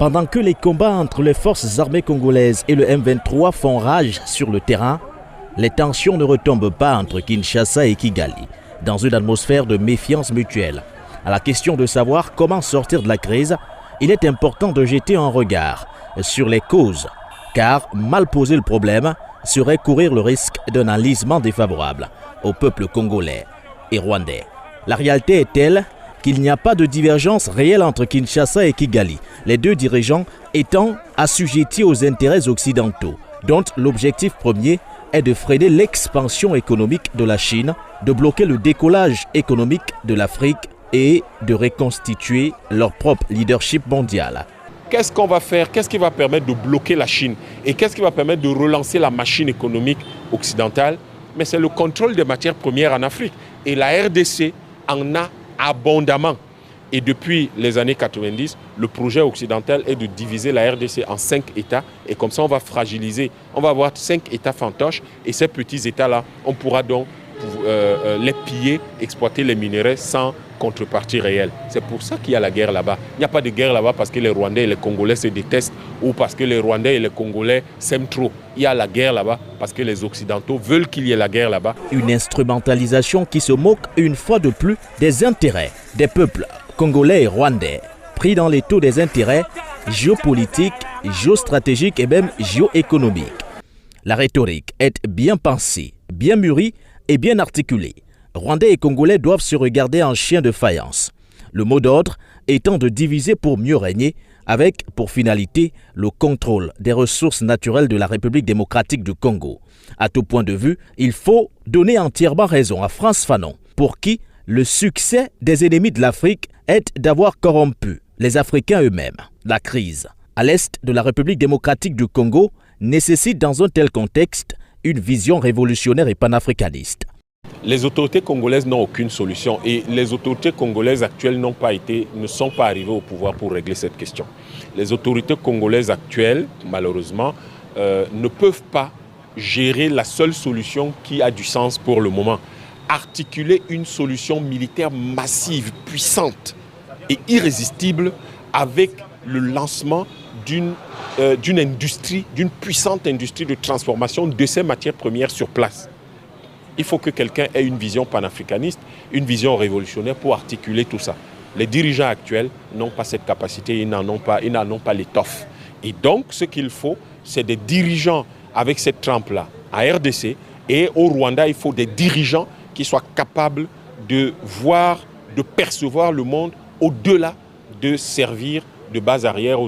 Pendant que les combats entre les forces armées congolaises et le M23 font rage sur le terrain, les tensions ne retombent pas entre Kinshasa et Kigali, dans une atmosphère de méfiance mutuelle. À la question de savoir comment sortir de la crise, il est important de jeter un regard sur les causes, car mal poser le problème serait courir le risque d'un enlisement défavorable au peuple congolais et rwandais. La réalité est telle qu'il n'y a pas de divergence réelle entre Kinshasa et Kigali, les deux dirigeants étant assujettis aux intérêts occidentaux, dont l'objectif premier est de freiner l'expansion économique de la Chine, de bloquer le décollage économique de l'Afrique et de reconstituer leur propre leadership mondial. Qu'est-ce qu'on va faire? Qu'est-ce qui va permettre de bloquer la Chine? Et qu'est-ce qui va permettre de relancer la machine économique occidentale? Mais c'est le contrôle des matières premières en Afrique. Et la RDC en a abondamment. Et depuis les années 90, le projet occidental est de diviser la RDC en 5 États. Et comme ça, on va fragiliser. On va avoir 5 États fantoches. Et ces petits États-là, on pourra donc les piller, exploiter les minéraux sans contrepartie réelle. C'est pour ça qu'il y a la guerre là-bas. Il n'y a pas de guerre là-bas parce que les Rwandais et les Congolais se détestent ou parce que les Rwandais et les Congolais s'aiment trop. Il y a la guerre là-bas parce que les Occidentaux veulent qu'il y ait la guerre là-bas. Une instrumentalisation qui se moque une fois de plus des intérêts des peuples congolais et rwandais, pris dans les taux des intérêts géopolitiques, géostratégiques et même géoéconomiques. La rhétorique est bien pensée, bien mûrie et bien articulée. Rwandais et Congolais doivent se regarder en chien de faïence. Le mot d'ordre étant de diviser pour mieux régner, avec pour finalité le contrôle des ressources naturelles de la République démocratique du Congo. À tout point de vue, il faut donner entièrement raison à Frantz Fanon, pour qui le succès des ennemis de l'Afrique est d'avoir corrompu les Africains eux-mêmes. La crise à l'est de la République démocratique du Congo nécessite dans un tel contexte une vision révolutionnaire et panafricaniste. Les autorités congolaises n'ont aucune solution et les autorités congolaises actuelles ne sont pas arrivées au pouvoir pour régler cette question. Les autorités congolaises actuelles, malheureusement, ne peuvent pas gérer la seule solution qui a du sens pour le moment. Articuler une solution militaire massive, puissante et irrésistible avec le lancement d'une puissante industrie de transformation de ces matières premières sur place. Il faut que quelqu'un ait une vision panafricaniste, une vision révolutionnaire pour articuler tout ça. Les dirigeants actuels n'ont pas cette capacité, ils n'en ont pas l'étoffe. Et donc, ce qu'il faut, c'est des dirigeants avec cette trempe-là à RDC. Et au Rwanda, il faut des dirigeants qui soient capables de voir, de percevoir le monde au-delà de servir de base arrière aux